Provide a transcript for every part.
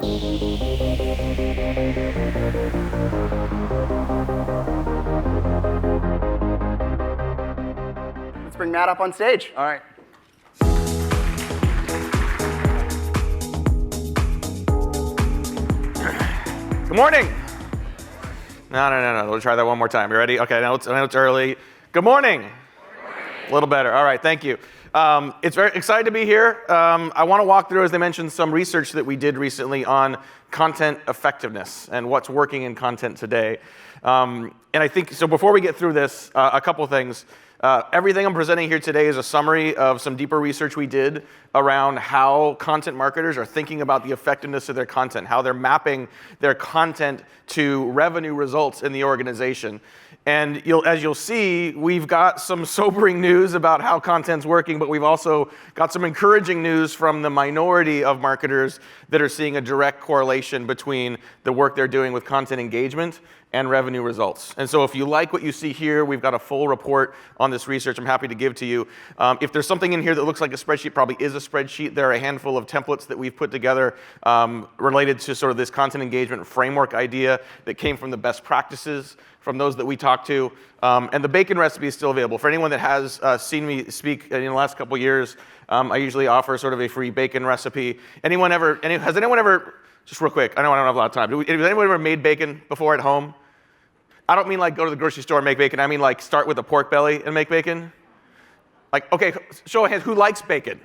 Let's bring Matt up on stage. All right. Good morning. No. We'll try that one more time. You ready? Okay, I know it's early. Good morning. A little better. All right, thank you. It's very excited to be here. I want to walk through, as they mentioned, some research that we did recently on content effectiveness and what's working in content today. And I think, so before we get through this, a couple things. Everything I'm presenting here today is a summary of some deeper research we did around how content marketers are thinking about the effectiveness of their content, how they're mapping their content to revenue results in the organization. And as you'll see, we've got some sobering news about how content's working, but we've also got some encouraging news from the minority of marketers that are seeing a direct correlation between the work they're doing with content engagement and revenue results. And so if you like what you see here, we've got a full report on this research I'm happy to give to you. If there's something in here that looks like a spreadsheet, probably is a spreadsheet. There are a handful of templates that we've put together related to sort of this content engagement framework idea that came from the best practices from those that we talked to. And the bacon recipe is still available. For anyone that has seen me speak in the last couple years, I usually offer sort of a free bacon recipe. Has anyone ever, just real quick, I know I don't have a lot of time, has anyone ever made bacon before at home? I don't mean like go to the grocery store and make bacon. I mean like start with a pork belly and make bacon. Like, okay, show of hands, who likes bacon?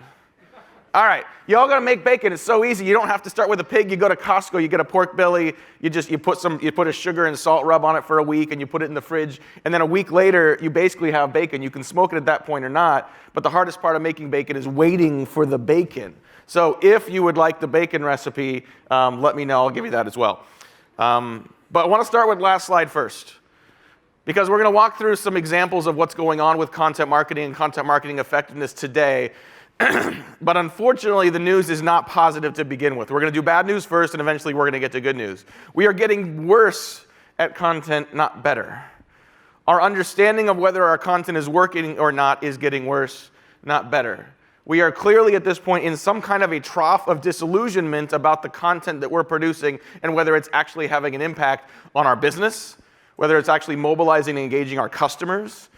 All right, you all gotta make bacon. It's so easy. You don't have to start with a pig. You go to Costco, you get a pork belly. You put a sugar and salt rub on it for a week, and you put it in the fridge. And then a week later, you basically have bacon. You can smoke it at that point or not. But the hardest part of making bacon is waiting for the bacon. So if you would like the bacon recipe, let me know. I'll give you that as well. But I want to start with last slide first, because we're going to walk through some examples of what's going on with content marketing and content marketing effectiveness today. But unfortunately, the news is not positive to begin with. We're going to do bad news first, and eventually we're going to get to good news. We are getting worse at content, not better. Our understanding of whether our content is working or not is getting worse, not better. We are clearly at this point in some kind of a trough of disillusionment about the content that we're producing and whether it's actually having an impact on our business, whether it's actually mobilizing and engaging our customers,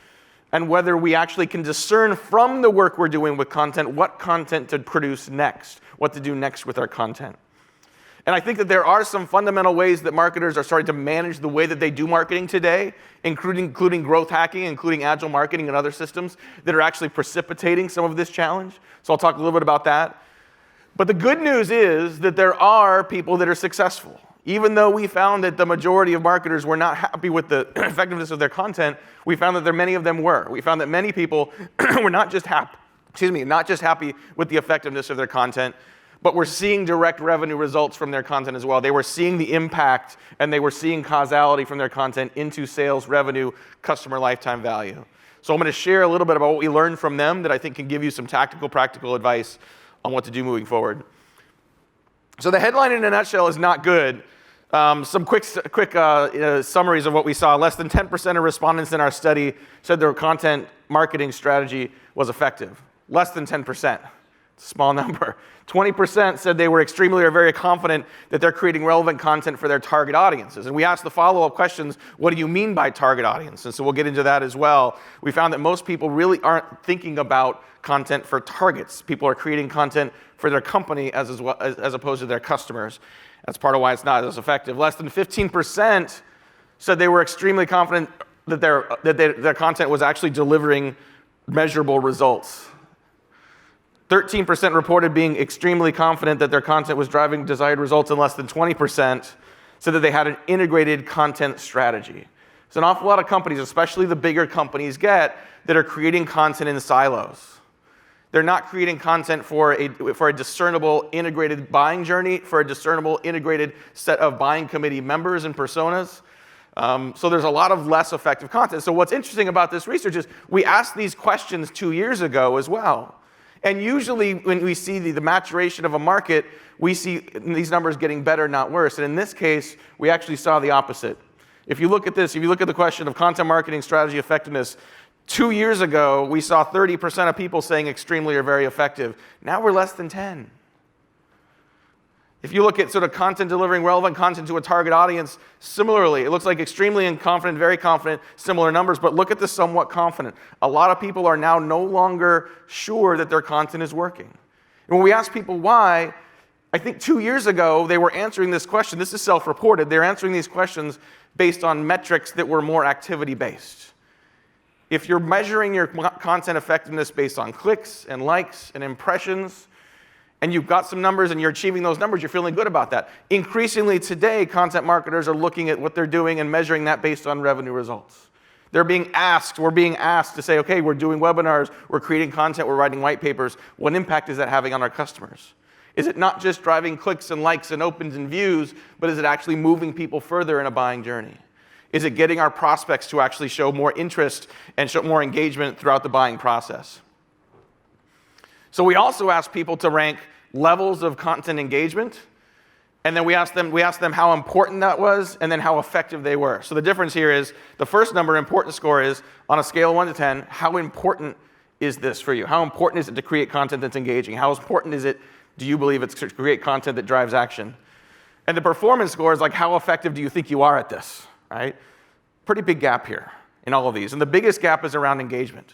and whether we actually can discern from the work we're doing with content what content to produce next, what to do next with our content. And I think that there are some fundamental ways that marketers are starting to manage the way that they do marketing today, including growth hacking, including agile marketing and other systems that are actually precipitating some of this challenge. So I'll talk a little bit about that. But the good news is that there are people that are successful. Even though we found that the majority of marketers were not happy with the effectiveness of their content, we found that many of them were. We found that many people were not just happy with the effectiveness of their content, but we're seeing direct revenue results from their content as well. They were seeing the impact, and they were seeing causality from their content into sales, revenue, customer lifetime value. So I'm going to share a little bit about what we learned from them that I think can give you some tactical, practical advice on what to do moving forward. So the headline in a nutshell is not good. Some quick summaries of what we saw. Less than 10% of respondents in our study said their content marketing strategy was effective. Less than 10%. It's a small number. 20% said they were extremely or very confident that they're creating relevant content for their target audiences. And we asked the follow-up questions, what do you mean by target audience? And so we'll get into that as well. We found that most people really aren't thinking about content for targets. People are creating content for their company as opposed to their customers. That's part of why it's not as effective. Less than 15% said they were extremely confident that their content was actually delivering measurable results. 13% reported being extremely confident that their content was driving desired results, and less than 20% said that they had an integrated content strategy. So an awful lot of companies, especially the bigger companies, that are creating content in silos. They're not creating content for a discernible integrated buying journey, for a discernible integrated set of buying committee members and personas. So there's a lot of less effective content. So what's interesting about this research is we asked these questions 2 years ago as well. And usually when we see the maturation of a market, we see these numbers getting better, not worse. And in this case, we actually saw the opposite. If you look at this, if you look at the question of content marketing strategy effectiveness, 2 years ago, we saw 30% of people saying extremely or very effective. Now we're less than 10. If you look at sort of content delivering relevant content to a target audience, similarly, it looks like extremely confident, very confident, similar numbers, but look at the somewhat confident. A lot of people are now no longer sure that their content is working. And when we ask people why, I think 2 years ago, they were answering this question. This is self-reported. They're answering these questions based on metrics that were more activity-based. If you're measuring your content effectiveness based on clicks and likes and impressions, and you've got some numbers and you're achieving those numbers, you're feeling good about that. Increasingly today, content marketers are looking at what they're doing and measuring that based on revenue results. We're being asked to say, okay, we're doing webinars, we're creating content, we're writing white papers. What impact is that having on our customers? Is it not just driving clicks and likes and opens and views, but is it actually moving people further in a buying journey? Is it getting our prospects to actually show more interest and show more engagement throughout the buying process? So we also ask people to rank levels of content engagement, and then we ask them how important that was, and then how effective they were. So the difference here is the first number, important score, is on a scale of 1 to 10, how important is this for you? How important is it to create content that's engaging? How important is it, do you believe, it's to create content that drives action? And the performance score is like, how effective do you think you are at this, right? Pretty big gap here in all of these. And the biggest gap is around engagement.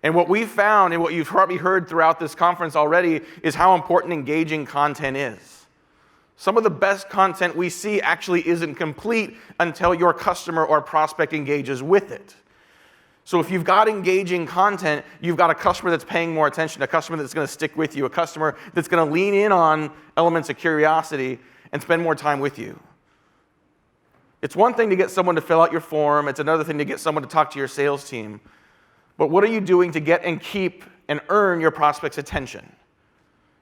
And what we've found, and what you've probably heard throughout this conference already, is how important engaging content is. Some of the best content we see actually isn't complete until your customer or prospect engages with it. So if you've got engaging content, you've got a customer that's paying more attention, a customer that's going to stick with you, a customer that's going to lean in on elements of curiosity and spend more time with you. It's one thing to get someone to fill out your form. It's another thing to get someone to talk to your sales team. But what are you doing to get and keep and earn your prospects' attention?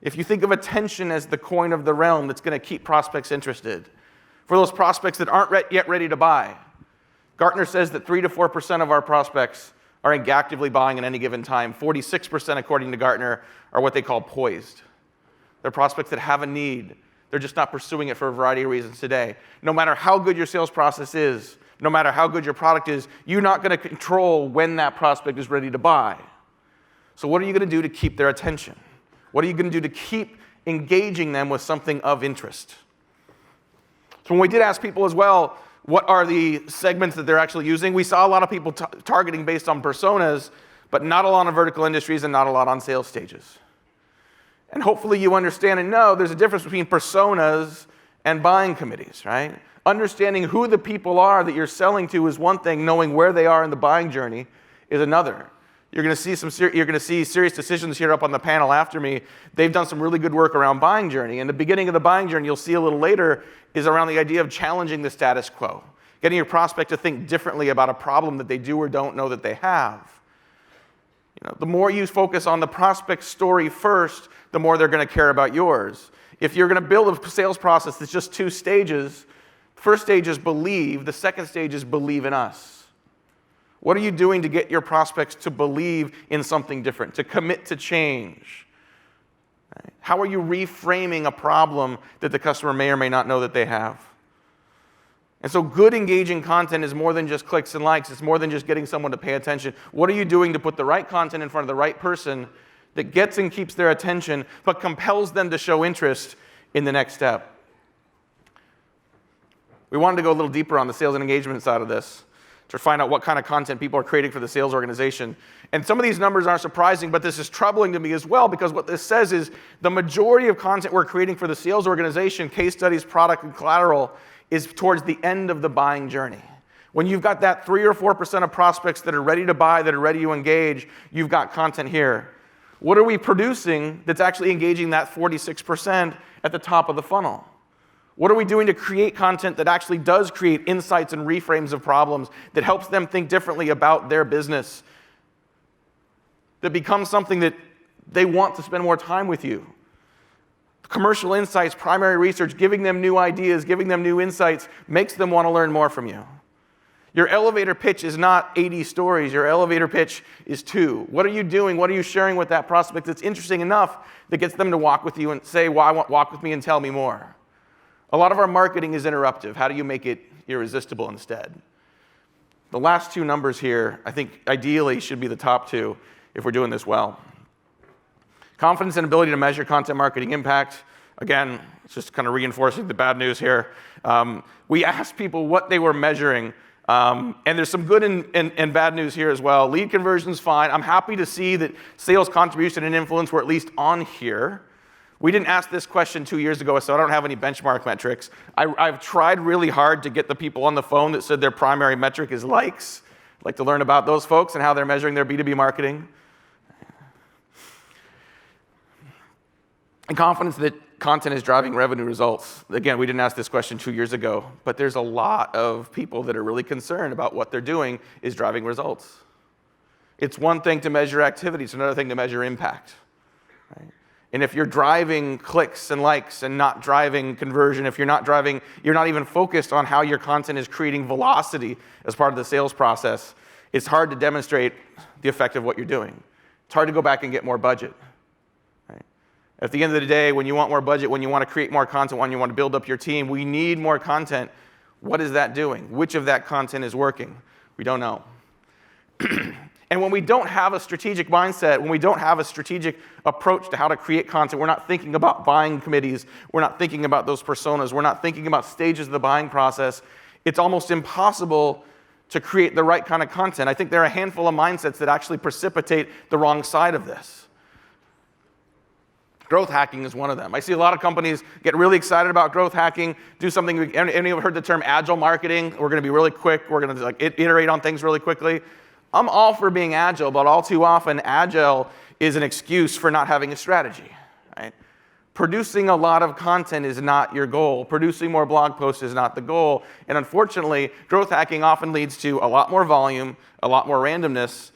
If you think of attention as the coin of the realm that's going to keep prospects interested, for those prospects that aren't yet ready to buy, Gartner says that 3 to 4% of our prospects are actively buying at any given time. 46%, according to Gartner, are what they call poised. They're prospects that have a need. They're just not pursuing it for a variety of reasons today. No matter how good your sales process is, no matter how good your product is, you're not going to control when that prospect is ready to buy. So what are you going to do to keep their attention? What are you going to do to keep engaging them with something of interest? So when we did ask people as well, what are the segments that they're actually using, we saw a lot of people targeting based on personas, but not a lot on vertical industries and not a lot on sales stages. And hopefully you understand and know there's a difference between personas and buying committees, right? Understanding who the people are that you're selling to is one thing. Knowing where they are in the buying journey is another. You're going to see Serious Decisions here up on the panel after me. They've done some really good work around buying journey. And the beginning of the buying journey, you'll see a little later, is around the idea of challenging the status quo, getting your prospect to think differently about a problem that they do or don't know that they have. The more you focus on the prospect story first, the more they're going to care about yours. If you're going to build a sales process that's just 2 stages, first stage is believe, the second stage is believe in us. What are you doing to get your prospects to believe in something different, to commit to change? Right? How are you reframing a problem that the customer may or may not know that they have? And so good engaging content is more than just clicks and likes. It's more than just getting someone to pay attention. What are you doing to put the right content in front of the right person that gets and keeps their attention, but compels them to show interest in the next step? We wanted to go a little deeper on the sales and engagement side of this to find out what kind of content people are creating for the sales organization. And some of these numbers aren't surprising, but this is troubling to me as well, because what this says is the majority of content we're creating for the sales organization, case studies, product, and collateral, is towards the end of the buying journey. When you've got that 3 or 4% of prospects that are ready to buy, that are ready to engage, you've got content here. What are we producing that's actually engaging that 46% at the top of the funnel? What are we doing to create content that actually does create insights and reframes of problems, that helps them think differently about their business, that becomes something that they want to spend more time with you? Commercial insights, primary research, giving them new ideas, giving them new insights, makes them want to learn more from you. Your elevator pitch is not 80 stories. Your elevator pitch is 2. What are you doing? What are you sharing with that prospect that's interesting enough that gets them to walk with you and say, well, walk with me and tell me more? A lot of our marketing is interruptive. How do you make it irresistible instead? The last 2 numbers here, I think ideally should be the top 2 if we're doing this well. Confidence and ability to measure content marketing impact. Again, it's just kind of reinforcing the bad news here. We asked people what they were measuring, and there's some good and bad news here as well. Lead conversion's fine. I'm happy to see that sales contribution and influence were at least on here. We didn't ask this question 2 years ago, so I don't have any benchmark metrics. I've tried really hard to get the people on the phone that said their primary metric is likes. I'd like to learn about those folks and how they're measuring their B2B marketing. And confidence that content is driving revenue results. Again, we didn't ask this question 2 years ago, but there's a lot of people that are really concerned about what they're doing is driving results. It's one thing to measure activity, it's another thing to measure impact. Right? And if you're driving clicks and likes and not driving conversion, if you're not even focused on how your content is creating velocity as part of the sales process, it's hard to demonstrate the effect of what you're doing. It's hard to go back and get more budget. Right? At the end of the day, when you want more budget, when you want to create more content, when you want to build up your team, we need more content. What is that doing? Which of that content is working? We don't know. And when we don't have a strategic mindset, when we don't have a strategic approach to how to create content, we're not thinking about buying committees, we're not thinking about those personas, we're not thinking about stages of the buying process, it's almost impossible to create the right kind of content. I think there are a handful of mindsets that actually precipitate the wrong side of this. Growth hacking is one of them. I see a lot of companies get really excited about growth hacking, do something. Any of you heard the term agile marketing? We're going to be really quick. We're going to iterate on things really quickly. I'm all for being agile, but all too often, agile is an excuse for not having a strategy. Right? Producing a lot of content is not your goal. Producing more blog posts is not the goal. And unfortunately, growth hacking often leads to a lot more volume, a lot more randomness,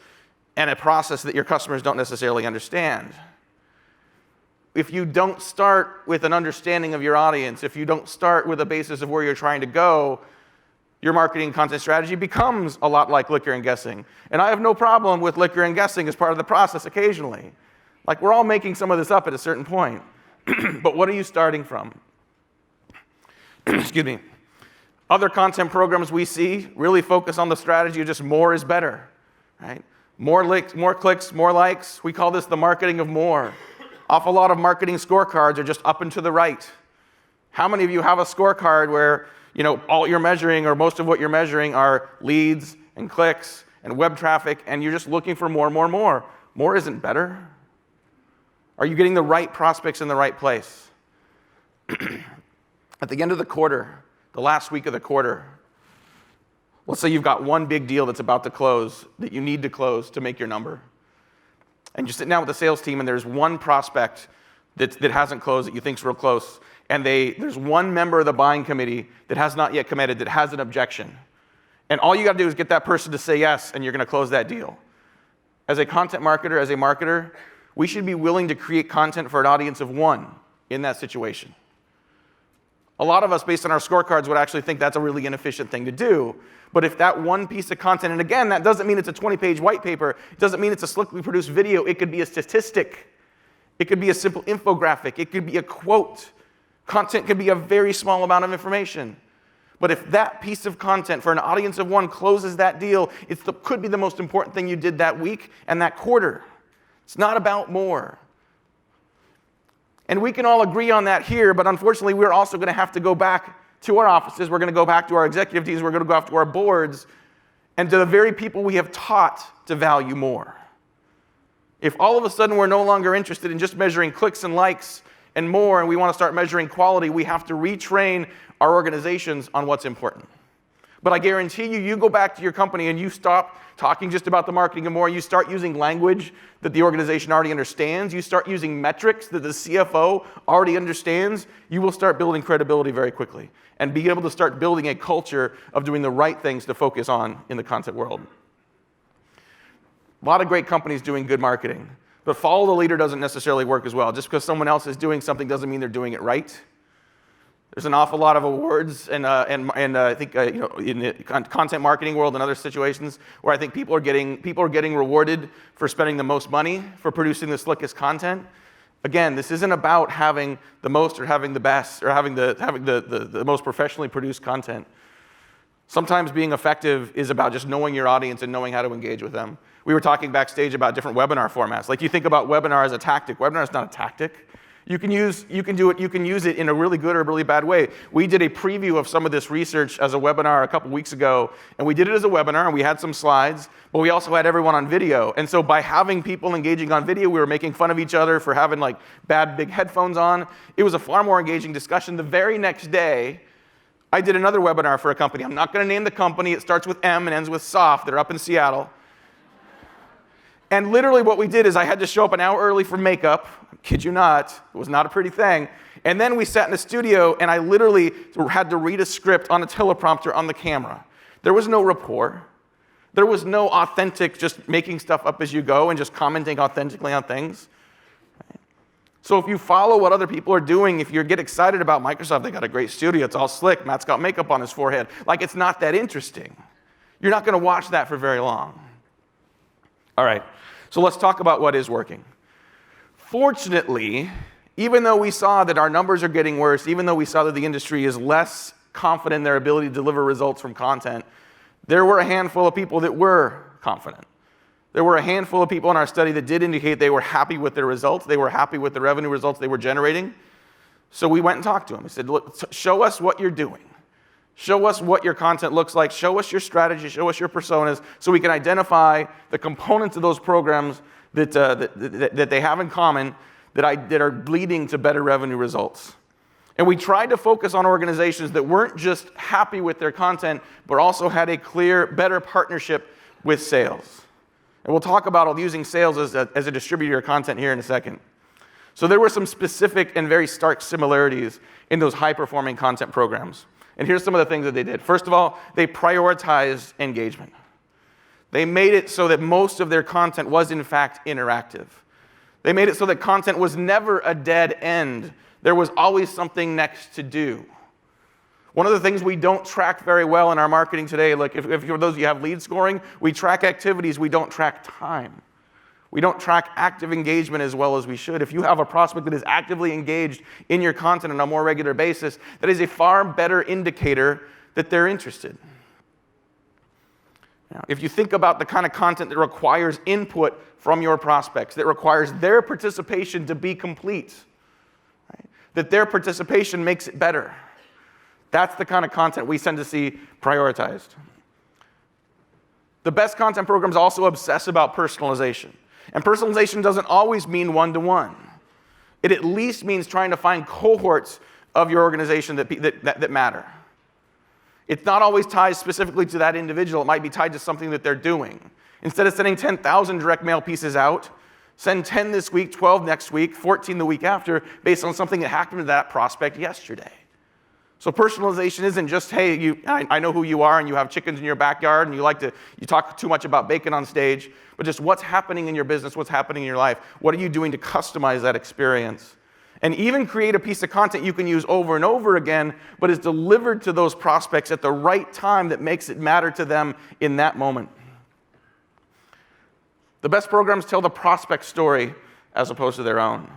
and a process that your customers don't necessarily understand. If you don't start with an understanding of your audience, if you don't start with a basis of where you're trying to go, your marketing content strategy becomes a lot like liquor and guessing. And I have no problem with liquor and guessing as part of the process occasionally. Like, we're all making some of this up at a certain point. But what are you starting from? Excuse me. Other content programs we see really focus on the strategy of just more is better. Right? More clicks, more likes. We call this the marketing of more. Awful lot of marketing scorecards are just up and to the right. How many of you have a scorecard where all you're measuring, or most of what you're measuring, are leads and clicks and web traffic, and you're just looking for more, more, more? More isn't better. Are you getting the right prospects in the right place? At the end of the quarter, the last week of the quarter, let's say you've got one big deal that's about to close, that you need to close to make your number. And you're sitting down with the sales team, and there's one prospect that hasn't closed that you think's real close. And there's one member of the buying committee that has not yet committed, that has an objection. And all you got to do is get that person to say yes, and you're going to close that deal. As a content marketer, as a marketer, we should be willing to create content for an audience of one in that situation. A lot of us, based on our scorecards, would actually think that's a really inefficient thing to do. But if that one piece of content, and again, that doesn't mean it's a 20-page white paper, it doesn't mean it's a slickly produced video, it could be a statistic, it could be a simple infographic, it could be a quote. Content could be a very small amount of information. But if that piece of content for an audience of one closes that deal, it could be the most important thing you did that week and that quarter. It's not about more. And we can all agree on that here, but unfortunately, we're also going to have to go back to our offices. We're going to go back to our executive teams. We're going to go back to our boards and to the very people we have taught to value more. If all of a sudden we're no longer interested in just measuring clicks and likes and more, and we want to start measuring quality, we have to retrain our organizations on what's important. But I guarantee you, you go back to your company and you stop talking just about the marketing and more, you start using language that the organization already understands, you start using metrics that the CFO already understands, you will start building credibility very quickly and be able to start building a culture of doing the right things to focus on in the content world. A lot of great companies doing good marketing, but follow the leader doesn't necessarily work as well. Just because someone else is doing something doesn't mean they're doing it right. There's an awful lot of awards, and I think in the content marketing world and other situations where I think people are getting rewarded for spending the most money for producing the slickest content. Again, this isn't about having the most or having the best or having the most professionally produced content. Sometimes being effective is about just knowing your audience and knowing how to engage with them. We were talking backstage about different webinar formats. Like, you think about webinar as a tactic. Webinar is not a tactic. You can use it in a really good or a really bad way. We did a preview of some of this research as a webinar a couple weeks ago, and we did it as a webinar, and we had some slides, but we also had everyone on video. And so by having people engaging on video, we were making fun of each other for having like bad big headphones on. It was a far more engaging discussion. The very next day, I did another webinar for a company. I'm not going to name the company. It starts with M and ends with Soft. They're up in Seattle. And literally what we did is I had to show up an hour early for makeup. I kid you not. It was not a pretty thing. And then we sat in the studio, and I literally had to read a script on a teleprompter on the camera. There was no rapport. There was no authentic just making stuff up as you go and just commenting authentically on things. So if you follow what other people are doing, if you get excited about Microsoft, they got a great studio, it's all slick, Matt's got makeup on his forehead, like it's not that interesting. You're not going to watch that for very long. All right, so let's talk about what is working. Fortunately, even though we saw that our numbers are getting worse, even though we saw that the industry is less confident in their ability to deliver results from content, there were a handful of people that were confident. There were a handful of people in our study that did indicate they were happy with their results. They were happy with the revenue results they were generating. So we went and talked to them. We said, look, show us what you're doing. Show us what your content looks like. Show us your strategy. Show us your personas so we can identify the components of those programs that they have in common that are leading to better revenue results. And we tried to focus on organizations that weren't just happy with their content, but also had a clear, better partnership with sales. And we'll talk about using sales as a distributor of content here in a second. So there were some specific and very stark similarities in those high-performing content programs. And here's some of the things that they did. First of all, they prioritized engagement. They made it so that most of their content was, in fact, interactive. They made it so that content was never a dead end. There was always something next to do. One of the things we don't track very well in our marketing today, like if for those of you have lead scoring, we track activities, we don't track time. We don't track active engagement as well as we should. If you have a prospect that is actively engaged in your content on a more regular basis, that is a far better indicator that they're interested. Now, if you think about the kind of content that requires input from your prospects, that requires their participation to be complete, right? That their participation makes it better, that's the kind of content we tend to see prioritized. The best content programs also obsess about personalization. And personalization doesn't always mean one-to-one. It at least means trying to find cohorts of your organization that matter. It's not always tied specifically to that individual. It might be tied to something that they're doing. Instead of sending 10,000 direct mail pieces out, send 10 this week, 12 next week, 14 the week after, based on something that happened to that prospect yesterday. So personalization isn't just, hey, I know who you are and you have chickens in your backyard and you talk too much about bacon on stage, but just what's happening in your business, what's happening in your life, what are you doing to customize that experience? And even create a piece of content you can use over and over again, but is delivered to those prospects at the right time that makes it matter to them in that moment. The best programs tell the prospect story as opposed to their own.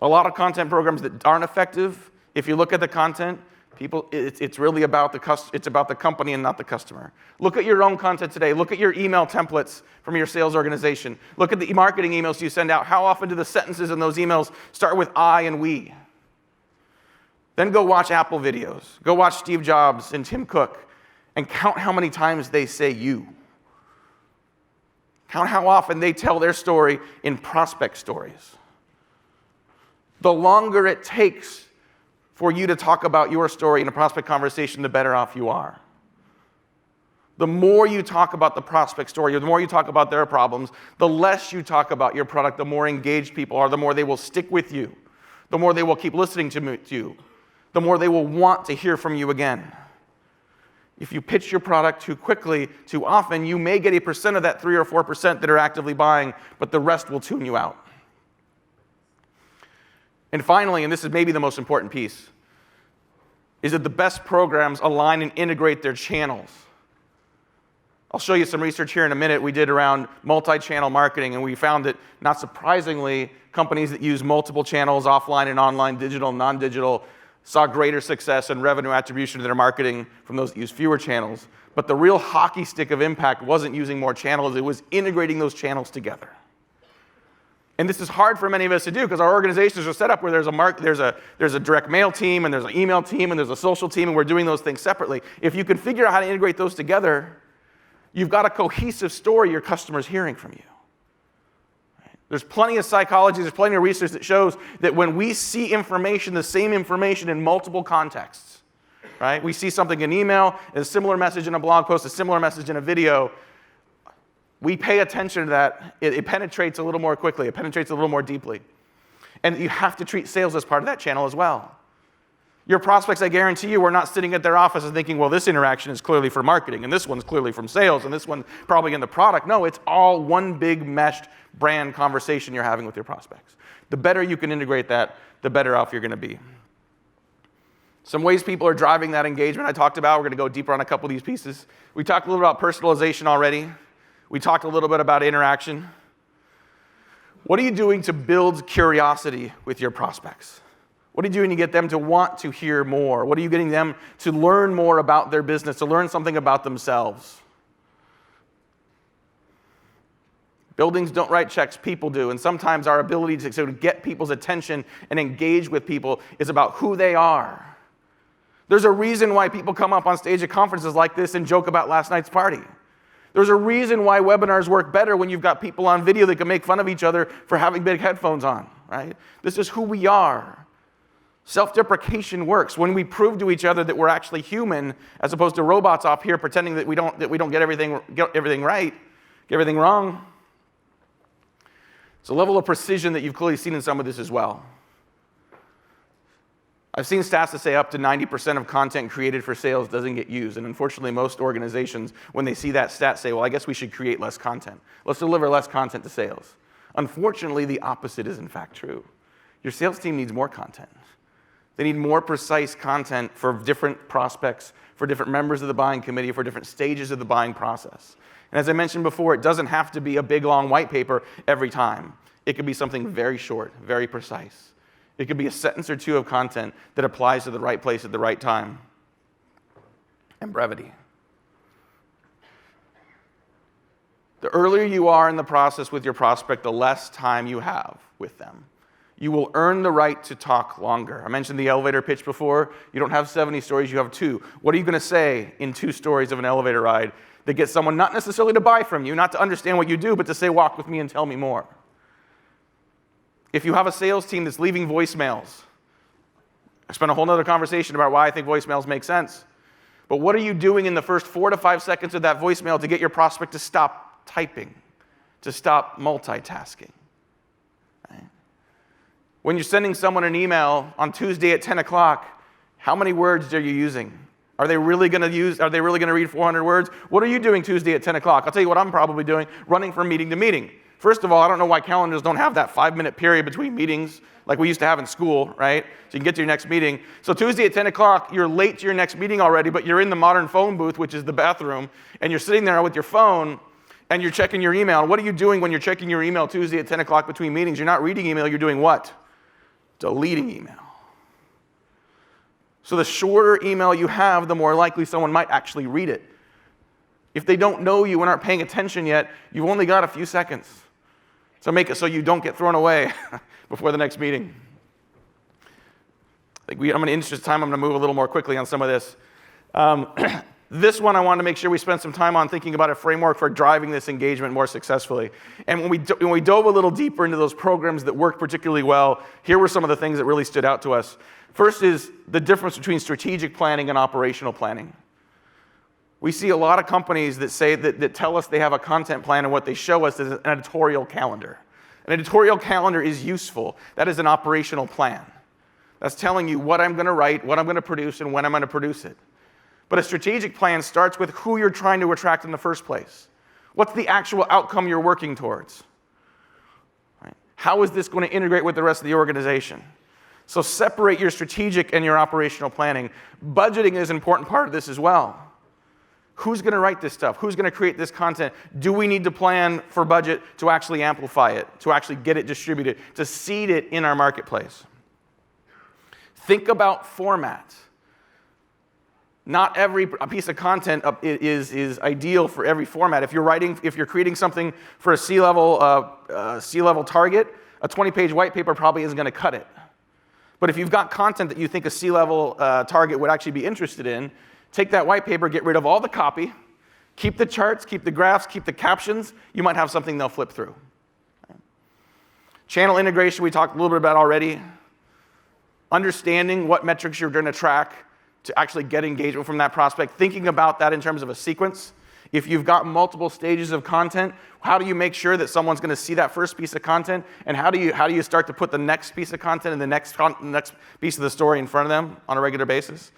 A lot of content programs that aren't effective, if you look at the content, it's really about the company and not the customer. Look at your own content today. Look at your email templates from your sales organization. Look at the marketing emails you send out. How often do the sentences in those emails start with I and we? Then go watch Apple videos. Go watch Steve Jobs and Tim Cook and count how many times they say you. Count how often they tell their story in prospect stories. The longer it takes for you to talk about your story in a prospect conversation, the better off you are. The more you talk about the prospect story, the more you talk about their problems, the less you talk about your product, the more engaged people are, the more they will stick with you, the more they will keep listening to you, the more they will want to hear from you again. If you pitch your product too quickly, too often, you may get a percent of that 3 or 4% that are actively buying, but the rest will tune you out. And finally, and this is maybe the most important piece, is that the best programs align and integrate their channels. I'll show you some research here in a minute we did around multi-channel marketing, and we found that, not surprisingly, companies that use multiple channels, offline and online, digital and non-digital, saw greater success and revenue attribution to their marketing from those that use fewer channels. But the real hockey stick of impact wasn't using more channels, it was integrating those channels together. And this is hard for many of us to do because our organizations are set up where there's a direct mail team, and there's an email team, and there's a social team, and we're doing those things separately. If you can figure out how to integrate those together, you've got a cohesive story your customer's hearing from you. Right? There's plenty of psychology, there's plenty of research that shows that when we see information, the same information in multiple contexts, right? We see something in email, a similar message in a blog post, a similar message in a video. We pay attention to that. It penetrates a little more quickly. It penetrates a little more deeply. And you have to treat sales as part of that channel as well. Your prospects, I guarantee you, are not sitting at their office and thinking, well, this interaction is clearly for marketing, and this one's clearly from sales, and this one's probably in the product. No, it's all one big meshed brand conversation you're having with your prospects. The better you can integrate that, the better off you're going to be. Some ways people are driving that engagement I talked about. We're going to go deeper on a couple of these pieces. We talked a little about personalization already. We talked a little bit about interaction. What are you doing to build curiosity with your prospects? What are you doing to get them to want to hear more? What are you getting them to learn more about their business, to learn something about themselves? Buildings don't write checks, people do. And sometimes our ability to sort of get people's attention and engage with people is about who they are. There's a reason why people come up on stage at conferences like this and joke about last night's party. There's a reason why webinars work better when you've got people on video that can make fun of each other for having big headphones on, right? This is who we are. Self-deprecation works. When we prove to each other that we're actually human, as opposed to robots off here pretending that we don't get everything right, get everything wrong. It's a level of precision that you've clearly seen in some of this as well. I've seen stats that say up to 90% of content created for sales doesn't get used. And unfortunately, most organizations, when they see that stat, say, well, I guess we should create less content. Let's deliver less content to sales. Unfortunately, the opposite is in fact true. Your sales team needs more content. They need more precise content for different prospects, for different members of the buying committee, for different stages of the buying process. And as I mentioned before, it doesn't have to be a big, long white paper every time. It could be something very short, very precise. It could be a sentence or two of content that applies to the right place at the right time. And brevity. The earlier you are in the process with your prospect, the less time you have with them. You will earn the right to talk longer. I mentioned the elevator pitch before. You don't have 70 stories, you have 2. What are you going to say in 2 stories of an elevator ride that gets someone not necessarily to buy from you, not to understand what you do, but to say, walk with me and tell me more? If you have a sales team that's leaving voicemails, I spent a whole other conversation about why I think voicemails make sense. But what are you doing in the first 4 to 5 seconds of that voicemail to get your prospect to stop typing, to stop multitasking? Right? When you're sending someone an email on Tuesday at 10 o'clock, how many words are you using? Are they really going to read 400 words? What are you doing Tuesday at 10 o'clock? I'll tell you what I'm probably doing, running from meeting to meeting. First of all, I don't know why calendars don't have that 5-minute period between meetings like we used to have in school, right? So you can get to your next meeting. So Tuesday at 10 o'clock, you're late to your next meeting already, but you're in the modern phone booth, which is the bathroom, and you're sitting there with your phone, and you're checking your email. What are you doing when you're checking your email Tuesday at 10 o'clock between meetings? You're not reading email, you're doing what? Deleting email. So the shorter email you have, the more likely someone might actually read it. If they don't know you and aren't paying attention yet, you've only got a few seconds. So make it so you don't get thrown away before the next meeting. I'm in the interest of time, I'm going to move a little more quickly on some of this. This one I wanted to make sure we spent some time on thinking about a framework for driving this engagement more successfully. And when we dove a little deeper into those programs that worked particularly well, here were some of the things that really stood out to us. First is the difference between strategic planning and operational planning. We see a lot of companies that say that tell us they have a content plan, and what they show us is an editorial calendar. An editorial calendar is useful. That is an operational plan. That's telling you what I'm going to write, what I'm going to produce, and when I'm going to produce it. But a strategic plan starts with who you're trying to attract in the first place. What's the actual outcome you're working towards? Right? How is this going to integrate with the rest of the organization? So separate your strategic and your operational planning. Budgeting is an important part of this as well. Who's going to write this stuff? Who's going to create this content? Do we need to plan for budget to actually amplify it, to actually get it distributed, to seed it in our marketplace? Think about format. Not every piece of content is ideal for every format. If you're creating something for a C-level target, a 20-page white paper probably isn't going to cut it. But if you've got content that you think a C-level target would actually be interested in, take that white paper, get rid of all the copy, keep the charts, keep the graphs, keep the captions. You might have something they'll flip through. Channel integration we talked a little bit about already. Understanding what metrics you're going to track to actually get engagement from that prospect. Thinking about that in terms of a sequence. If you've got multiple stages of content, how do you make sure that someone's going to see that first piece of content? And how do you start to put the next piece of content and the next piece of the story in front of them on a regular basis?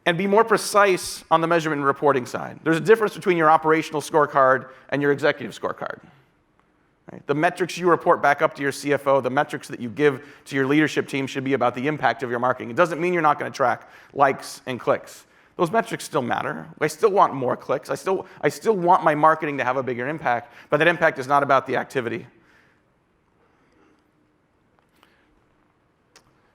And be more precise on the measurement and reporting side. There's a difference between your operational scorecard and your executive scorecard. Right? The metrics you report back up to your CFO, the metrics that you give to your leadership team should be about the impact of your marketing. It doesn't mean you're not going to track likes and clicks. Those metrics still matter. I still want more clicks. I still want my marketing to have a bigger impact, but that impact is not about the activity.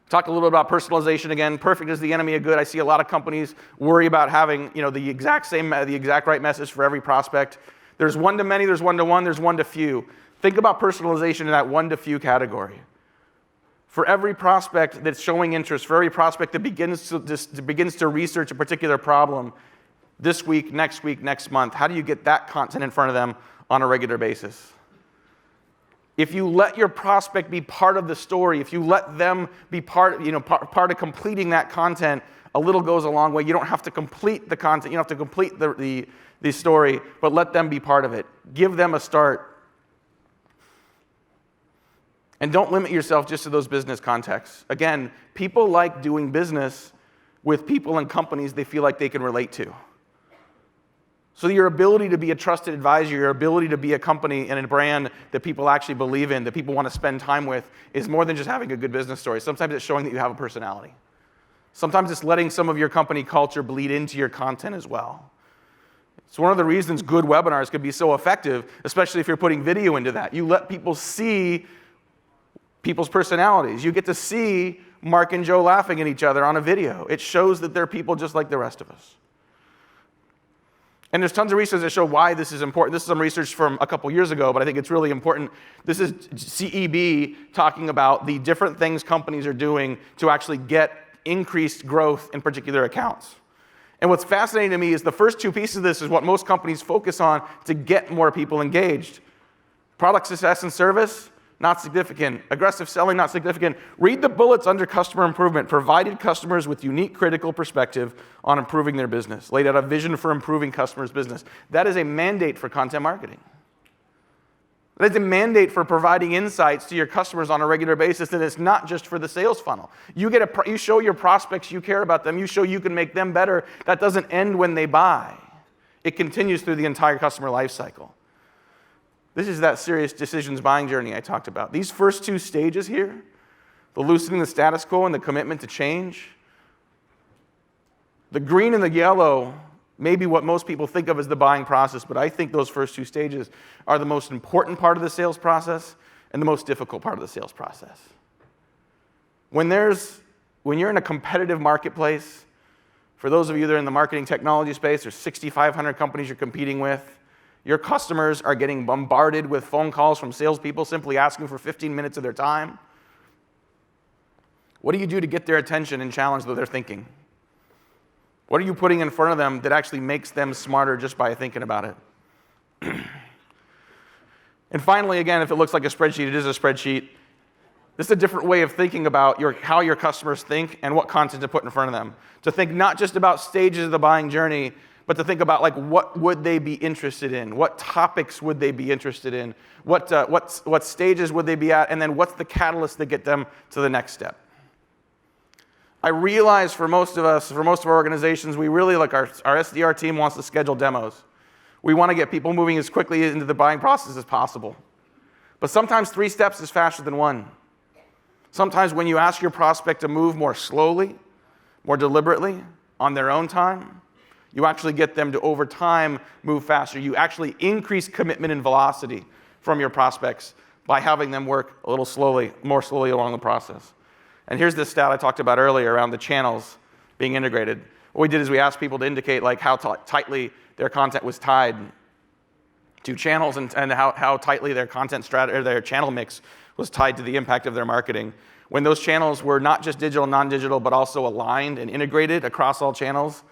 Talk a little bit about personalization again. Perfect is the enemy of good. I see a lot of companies worry about having the exact right message for every prospect. There's one to many, there's one to one, there's one to few. Think about personalization in that one to few category. For every prospect that's showing interest, for every prospect that begins to research a particular problem this week, next month, how do you get that content in front of them on a regular basis? If you let your prospect be part of the story, if you let them be part of completing that content, a little goes a long way. You don't have to complete the content, you don't have to complete the story, but let them be part of it. Give them a start. And don't limit yourself just to those business contexts. Again, people like doing business with people and companies they feel like they can relate to. So your ability to be a trusted advisor, your ability to be a company and a brand that people actually believe in, that people want to spend time with, is more than just having a good business story. Sometimes it's showing that you have a personality. Sometimes it's letting some of your company culture bleed into your content as well. It's one of the reasons good webinars can be so effective, especially if you're putting video into that. You let people see people's personalities. You get to see Mark and Joe laughing at each other on a video. It shows that they're people just like the rest of us. And there's tons of research that show why this is important. This is some research from a couple years ago, but I think it's really important. This is CEB talking about the different things companies are doing to actually get increased growth in particular accounts. And what's fascinating to me is the first two pieces of this is what most companies focus on to get more people engaged. Product success and service, not significant. Aggressive selling, not significant. Read the bullets under customer improvement. Provided customers with unique critical perspective on improving their business. Laid out a vision for improving customers' business. That is a mandate for content marketing. That is a mandate for providing insights to your customers on a regular basis, and it's not just for the sales funnel. You show your prospects you care about them. You show you can make them better. That doesn't end when they buy. It continues through the entire customer life cycle. This is that serious decisions buying journey I talked about. These first two stages here, the loosening the status quo and the commitment to change, the green and the yellow may be what most people think of as the buying process, but I think those first two stages are the most important part of the sales process and the most difficult part of the sales process. When you're in a competitive marketplace, for those of you that are in the marketing technology space, there's 6,500 companies you're competing with. Your customers are getting bombarded with phone calls from salespeople simply asking for 15 minutes of their time. What do you do to get their attention and challenge their thinking? What are you putting in front of them that actually makes them smarter just by thinking about it? And finally, again, if it looks like a spreadsheet, it is a spreadsheet. This is a different way of thinking about how your customers think and what content to put in front of them. To think not just about stages of the buying journey, but to think about what would they be interested in? What topics would they be interested in? What stages would they be at? And then what's the catalyst that get them to the next step? I realize for most of us, for most of our organizations, we really our SDR team wants to schedule demos. We want to get people moving as quickly into the buying process as possible. But sometimes 3 steps is faster than 1. Sometimes when you ask your prospect to move more slowly, more deliberately, on their own time, you actually get them to, over time, move faster. You actually increase commitment and velocity from your prospects by having them work a little slowly, more slowly along the process. And here's the stat I talked about earlier around the channels being integrated. What we did is we asked people to indicate how tightly their content was tied to channels and how tightly their content strategy or their channel mix was tied to the impact of their marketing. When those channels were not just digital, non-digital, but also aligned and integrated across all channels,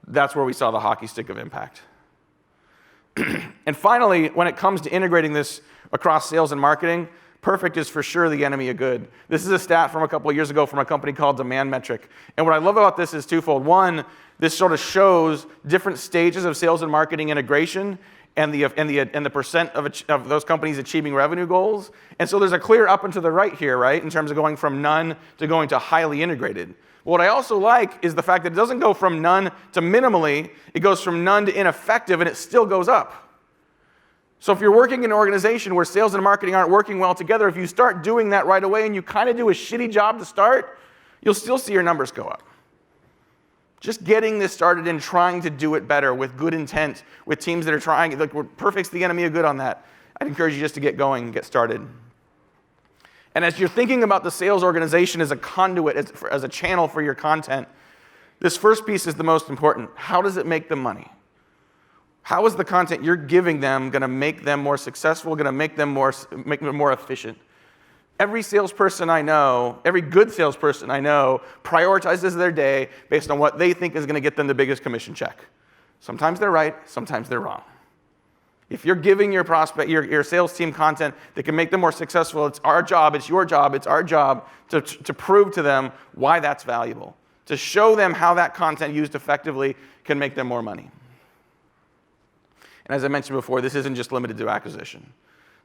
that's where we saw the hockey stick of impact. And finally, when it comes to integrating this across sales and marketing, perfect is for sure the enemy of good. This is a stat from a couple of years ago from a company called Demand Metric. And what I love about this is twofold. One, this sort of shows different stages of sales and marketing integration and the percent of those companies achieving revenue goals. And so there's a clear up and to the right here, right, in terms of going from none to going to highly integrated. What I also like is the fact that it doesn't go from none to minimally, it goes from none to ineffective, and it still goes up. So if you're working in an organization where sales and marketing aren't working well together, if you start doing that right away and you kind of do a shitty job to start, you'll still see your numbers go up. Just getting this started and trying to do it better with good intent, with teams that are trying, like perfect's the enemy of good on that. I'd encourage you just to get going and get started. And as you're thinking about the sales organization as a conduit, as a channel for your content, this first piece is the most important. How does it make them money? How is the content you're giving them going to make them more successful, going to make them more efficient? Every salesperson I know, every good salesperson I know, prioritizes their day based on what they think is going to get them the biggest commission check. Sometimes they're right, sometimes they're wrong. If you're giving your prospect, your sales team content that can make them more successful, it's our job, it's your job, it's our job to prove to them why that's valuable, to show them how that content used effectively can make them more money. And as I mentioned before, this isn't just limited to acquisition.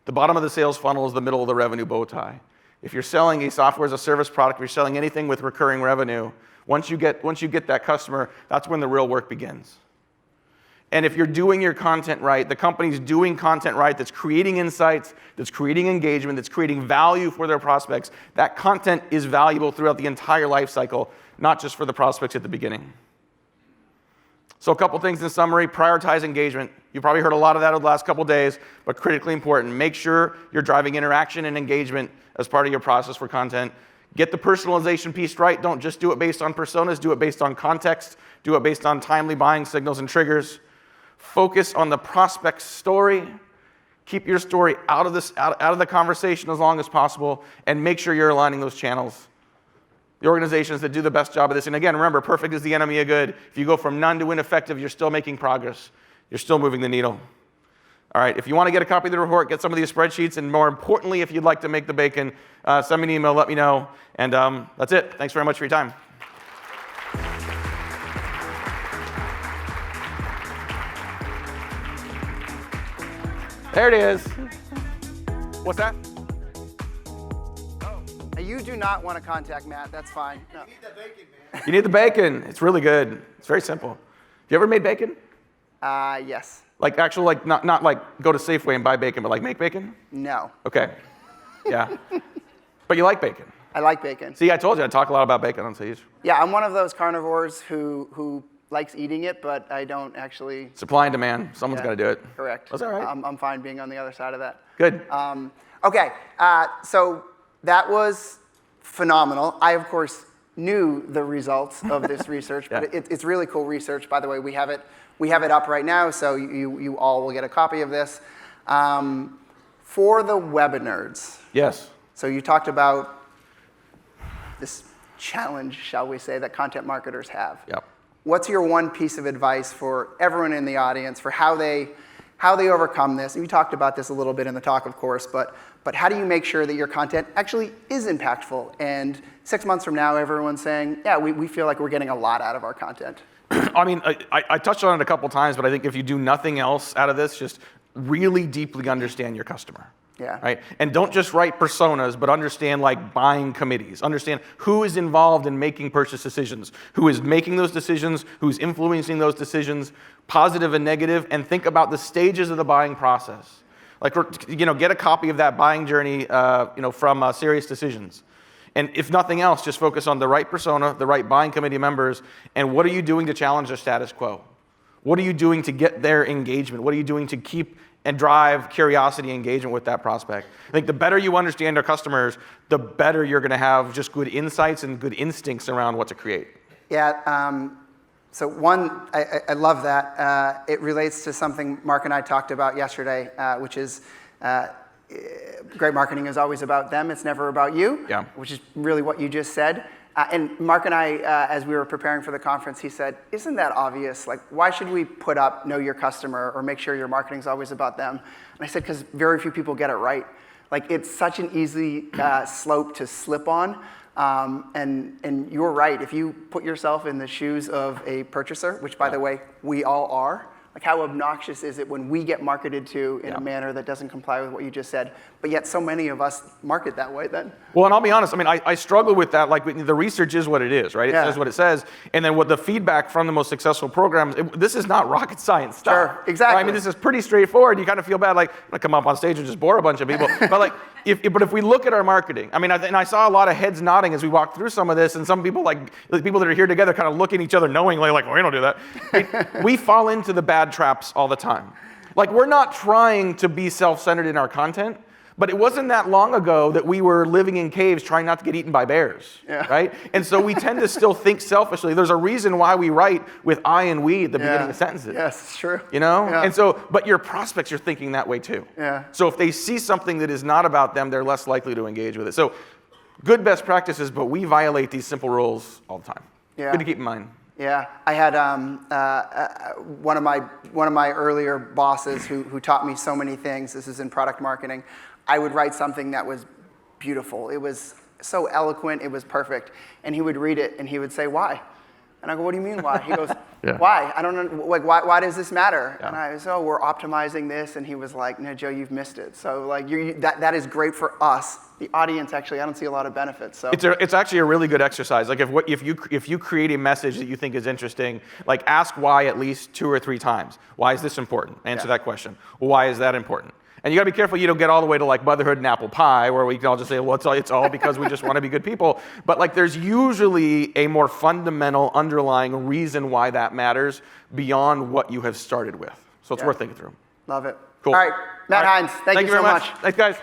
The bottom of the sales funnel is the middle of the revenue bow tie. If you're selling a software as a service product, if you're selling anything with recurring revenue, once you get that customer, that's when the real work begins. And if you're doing your content right, the company's doing content right, that's creating insights, that's creating engagement, that's creating value for their prospects, that content is valuable throughout the entire life cycle, not just for the prospects at the beginning. So a couple things in summary: prioritize engagement. You probably heard a lot of that over the last couple days, but critically important. Make sure you're driving interaction and engagement as part of your process for content. Get the personalization piece right. Don't just do it based on personas. Do it based on context. Do it based on timely buying signals and triggers. Focus on the prospect's story. Keep your story out of the conversation as long as possible, and make sure you're aligning those channels. The organizations that do the best job of this, and again, remember, perfect is the enemy of good. If you go from none to ineffective, you're still making progress. You're still moving the needle. All right, if you want to get a copy of the report, get some of these spreadsheets, and more importantly, if you'd like to make the bacon, send me an email, let me know, and that's it. Thanks very much for your time. There it is. What's that? You do not want to contact Matt. That's fine. No. You need the bacon, man. You need the bacon. It's really good. It's very simple. Have you ever made bacon? Yes. Like actual, like not like go to Safeway and buy bacon, but like make bacon? No. Okay. Yeah. But you like bacon. I like bacon. See, I told you I talk a lot about bacon on stage. Yeah, I'm one of those carnivores who likes eating it, but I don't actually. Supply and demand. Someone's got to do it. Correct. That's all right. I'm fine being on the other side of that. Good. Okay. So that was phenomenal. I, of course, knew the results of this research, but it's really cool research. By the way, we have it up right now, so you all will get a copy of this. For the webinars. Yes. So you talked about this challenge, shall we say, that content marketers have. Yep. What's your one piece of advice for everyone in the audience for how they overcome this? And you talked about this a little bit in the talk, of course, but how do you make sure that your content actually is impactful? And 6 months from now, everyone's saying, yeah, we feel like we're getting a lot out of our content. I mean, I touched on it a couple times, but I think if you do nothing else out of this, just really deeply understand your customer. Yeah. Right? And don't just write personas, but understand like buying committees. Understand who is involved in making purchase decisions, who is making those decisions, who's influencing those decisions, positive and negative, and think about the stages of the buying process. Like, get a copy of that buying journey, from Serious Decisions. And if nothing else, just focus on the right persona, the right buying committee members, and what are you doing to challenge their status quo? What are you doing to get their engagement? What are you doing to keep and drive curiosity and engagement with that prospect? I think the better you understand our customers, the better you're going to have just good insights and good instincts around what to create. Yeah, So one, I love that. It relates to something Mark and I talked about yesterday, which is great marketing is always about them. It's never about you, Yeah. which is really what you just said. And Mark and I, as we were preparing for the conference, he said, isn't that obvious? Like, why should we put up know your customer or make sure your marketing is always about them? And I said, because very few people get it right. Like, it's such an easy slope to slip on. And you're right. If you put yourself in the shoes of a purchaser, which, by the way, we all are, like, how obnoxious is it when we get marketed to in a manner that doesn't comply with what you just said? But yet so many of us market that way then. Well, and I'll be honest, I mean, I struggle with that. Like, the research is what it is, right? It says what it says. And then what the feedback from the most successful programs, this is not rocket science stuff. Sure, exactly. Right? I mean, this is pretty straightforward. You kind of feel bad, like, I'm going to come up on stage and just bore a bunch of people. But like, if we look at our marketing, I mean, and I saw a lot of heads nodding as we walked through some of this, and some people, like people that are here together, kind of looking at each other knowingly, like, well, we don't do that. We fall into the bad traps all the time. Like, we're not trying to be self-centered in our content, but it wasn't that long ago that we were living in caves trying not to get eaten by bears, right? And so we tend to still think selfishly. There's a reason why we write with I and we at the beginning of sentences. Yes, it's true. You know? Yeah. And so, but your prospects are thinking that way too. Yeah. So if they see something that is not about them, they're less likely to engage with it. So good best practices, but we violate these simple rules all the time. Yeah. Good to keep in mind. Yeah, I had one of my earlier bosses who taught me so many things. This is in product marketing. I would write something that was beautiful. It was so eloquent. It was perfect. And he would read it and he would say, "Why?" And I go, "What do you mean why?" He goes, "Why? I don't know. Like, why does this matter?" And I said, "Oh, we're optimizing this." And he was like, "No, Joe, you've missed it." So like, that is great for us. The audience, actually, I don't see a lot of benefits. So it's actually a really good exercise. Like, if you create a message that you think is interesting, like, ask why at least 2 or 3 times. Why is this important? Answer that question. Well, why is that important? And you got to be careful you don't get all the way to like motherhood and apple pie, where we can all just say, well, it's all because we just want to be good people. But like, there's usually a more fundamental underlying reason why that matters beyond what you have started with. So it's worth thinking through. Love it. Cool. All right, Matt Hines, thank you so much. Thanks, guys.